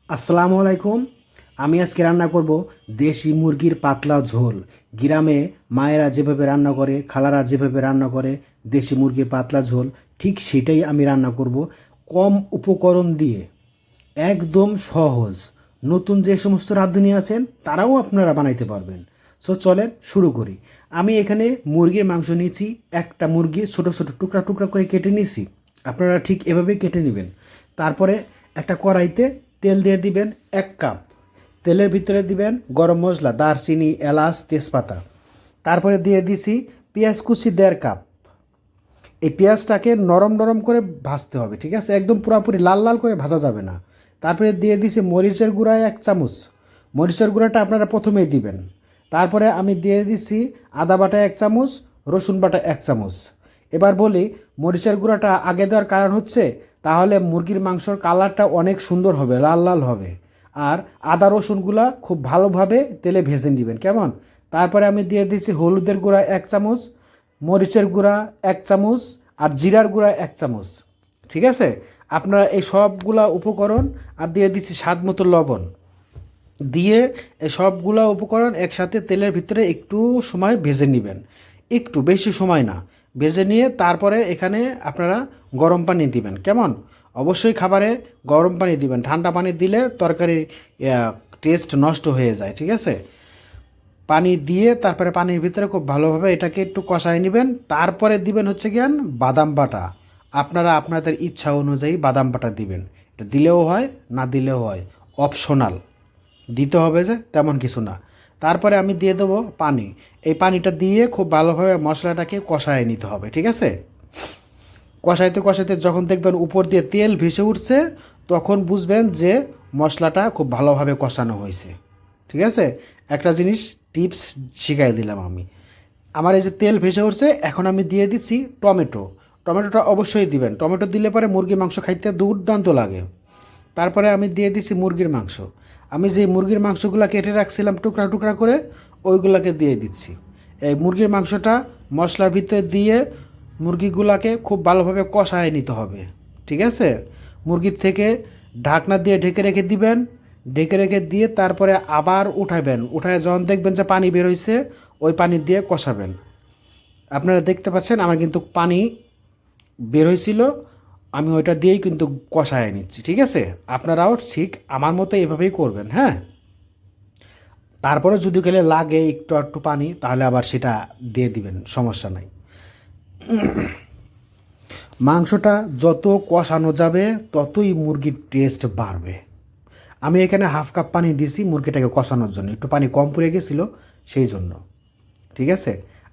আসসালামু আলাইকুম। আমি আজকে রান্না করব দেশি মুরগির পাতলা ঝোল। গ্রামে মায়েরা যেভাবে রান্না করে, খালারা যেভাবে রান্না করে দেশি মুরগির পাতলা ঝোল, ঠিক সেটাই আমি রান্না করব কম উপকরণ দিয়ে। একদম সহজ। নতুন যে সমস্ত রাঁধুনি আছেন তারাও আপনারা বানাইতে পারবেন। সো চলেন শুরু করি। আমি এখানে মুরগির মাংস নিয়েছি। একটা মুরগি ছোট ছোট টুকরা টুকরা করে কেটে নিয়েছি। আপনারা ঠিক এভাবেই কেটে নেবেন। তারপরে একটা কড়াইতে তেল দিয়ে দিবেন 1 কাপ। তেলের ভিতরে দিবেন গরম মশলা, দারচিনি, এলাচ, তেজপাতা। তারপরে দিয়ে দিছি পেঁয়াজ কুচি 1.5 কাপ। এই পেঁয়াজটাকে নরম নরম করে ভাজতে হবে, ঠিক আছে? একদম পুরোপুরি লাল লাল করে ভাজা যাবে না। তারপরে দিয়ে দিছি মরিচের গুঁড়া 1 চামচ। মরিচের গুঁড়াটা আপনারা প্রথমেই দিবেন। তারপরে আমি দিয়ে দিছি আদা বাটা 1 চামচ, রসুন বাটা 1 চামচ। এবার বলি, মরিচের গুঁড়াটা আগে দেওয়ার কারণ হচ্ছে তাহলে মুরগির মাংসর কালারটা অনেক সুন্দর হবে, লাল লাল হবে। আর আদা রসুনগুলা খুব ভালোভাবে তেলে ভেজে নেবেন, কেমন? তারপরে আমি দিয়ে দিচ্ছি হলুদের গুঁড়া 1 চামচ, মরিচের গুঁড়া 1 চামচ, আর জিরার গুঁড়া 1 চামচ। ঠিক আছে? আপনারা এই সবগুলা উপকরণ আর দিয়ে দিচ্ছি স্বাদ মতো লবণ দিয়ে এই সবগুলা উপকরণ একসাথে তেলের ভিতরে একটু সময় ভেজে নেবেন। একটু বেশি সময় না, ভেজে নিয়ে তারপরে এখানে আপনারা গরম পানি দিবেন, কেমন? অবশ্যই খাবারে গরম পানি দিবেন। ঠান্ডা পানি দিলে তরকারি টেস্ট নষ্ট হয়ে যায়, ঠিক আছে? পানি দিয়ে তারপরে পানির ভিতরে খুব ভালোভাবে এটাকে একটু কষায় নেবেন। তারপরে দিবেন হচ্ছে গিয়ান বাদাম বাটা। আপনারা আপনাদের ইচ্ছা অনুযায়ী বাদাম বাটা দিবেন। এটা দিলেও হয়, না দিলেও হয়, অপশনাল। দিতে হবে যে তেমন কিছু না। তারপরে আমি দিয়ে দেবো পানি। এই পানিটা দিয়ে খুব ভালোভাবে মশলাটাকে কষায় নিতে হবে, ঠিক আছে? কষাইতে কষাইতে যখন দেখবেন উপর দিয়ে তেল ভেসে উঠছে, তখন বুঝবেন যে মশলাটা খুব ভালোভাবে কষানো হয়েছে, ঠিক আছে? একটা জিনিস টিপস শিখাই দিলাম আমি। আমার এই যে তেল ভেসে উঠছে, এখন আমি দিয়ে দিচ্ছি টমেটো। টমেটোটা অবশ্যই দিবেন। টমেটো দিলে পরে মুরগির মাংস খাইতে দুর্দান্ত লাগে। তারপরে আমি দিয়ে দিচ্ছি মুরগির মাংস। আমি যে মুরগির মাংসগুলো কেটে রাখছিলাম টুকরা টুকরা করে, ওইগুলোকে দিয়ে দিচ্ছি। এই মুরগির মাংসটা মশলার ভিতরে দিয়ে মুরগিগুলোকে খুব ভালোভাবে কষায় নিতে হবে, ঠিক আছে? মুরগির থেকে ঢাকনা দিয়ে ঢেকে রেখে দিবেন। ঢেকে রেখে দিয়ে তারপরে আবার উঠাবেন। উঠায় যখন দেখবেন যে পানি বের হয়েছে, ওই পানি দিয়ে কষাবেন। আপনারা দেখতে পাচ্ছেন আমার কিন্তু পানি বের হয়েছিল, আমি ওইটা দিয়েই কিন্তু কষায় নিচ্ছি, ঠিক আছে? আপনারাও ঠিক আমার মতো এভাবেই করবেন, হ্যাঁ? তারপরে যদি গেলে লাগে একটু একটু পানি, তাহলে আবার সেটা দিয়ে দিবেন, সমস্যা নাই। মাংসটা যত কষানো যাবে ততই মুরগির টেস্ট বাড়বে। আমি এখানে 1/2 কাপ পানি দিয়েছি মুরগিটাকে কষানোর জন্য, একটু পানি কম পড়ে গেছিলো সেই জন্য, ঠিক আছে?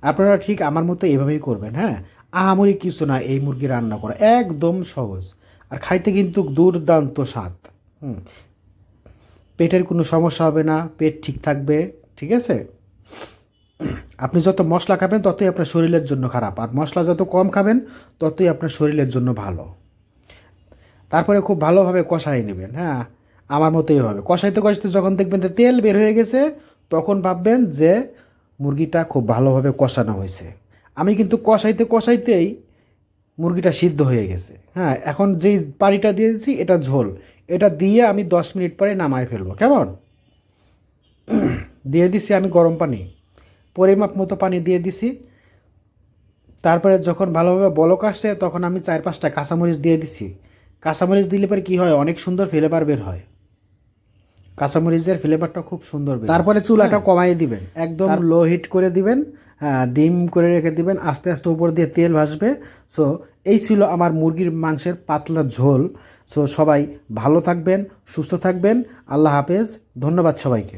আপনারা ঠিক আমার মতো এভাবেই করবেন, হ্যাঁ? আহামরি কিছু না, এই মুরগি রান্না করা একদম সহজ। আর খাইতে কিন্তু দুর্দান্ত স্বাদ। হুম, পেটের কোনো সমস্যা হবে না, পেট ঠিক থাকবে, ঠিক আছে? আপনি যত মশলা খাবেন ততই আপনার শরীরের জন্য খারাপ, আর মশলা যত কম খাবেন ততই আপনার শরীরের জন্য ভালো। তারপরে খুব ভালোভাবে কষাই নেবেন, হ্যাঁ? আমার মতো এইভাবে কষাইতে কষাইতে যখন দেখবেন যে তেল বের হয়ে গেছে, তখন ভাববেন যে মুরগিটা খুব ভালোভাবে কষানো হয়েছে। আমি কিন্তু কষাইতে কষাইতেই মুরগিটা সিদ্ধ হয়ে গেছে, হ্যাঁ? এখন যেই পানিটা দিয়ে দিচ্ছি এটা ঝোল। এটা দিয়ে আমি 10 মিনিট পরে নামাই ফেলবো, কেমন? দিয়ে দিছি আমি গরম পানি, পরিমাপ মতো পানি দিয়ে দিছি। তারপরে যখন ভালোভাবে বলক আসছে, তখন আমি 4-5টা কাঁচামরিচ দিয়ে দিছি। কাঁচামরিচ দিলে পরে কী হয়, অনেক সুন্দর ফ্লেভার বের হয়। কাঁচামরিচের ফ্লেভারটা খুব সুন্দর বের হয়। তারপরে চুলাটা কমাই দিবেন, একদম লো হিট করে দিবেন। হ্যাঁ, ডিম করে রেখে দিবেন, আস্তে আস্তে উপর দিয়ে তেল ভাসবে। সো এই ছিল আমার মুরগির মাংসের পাতলা ঝোল। সো সবাই ভালো থাকবেন, সুস্থ থাকবেন। আল্লাহ হাফেজ, ধন্যবাদ সবাইকে।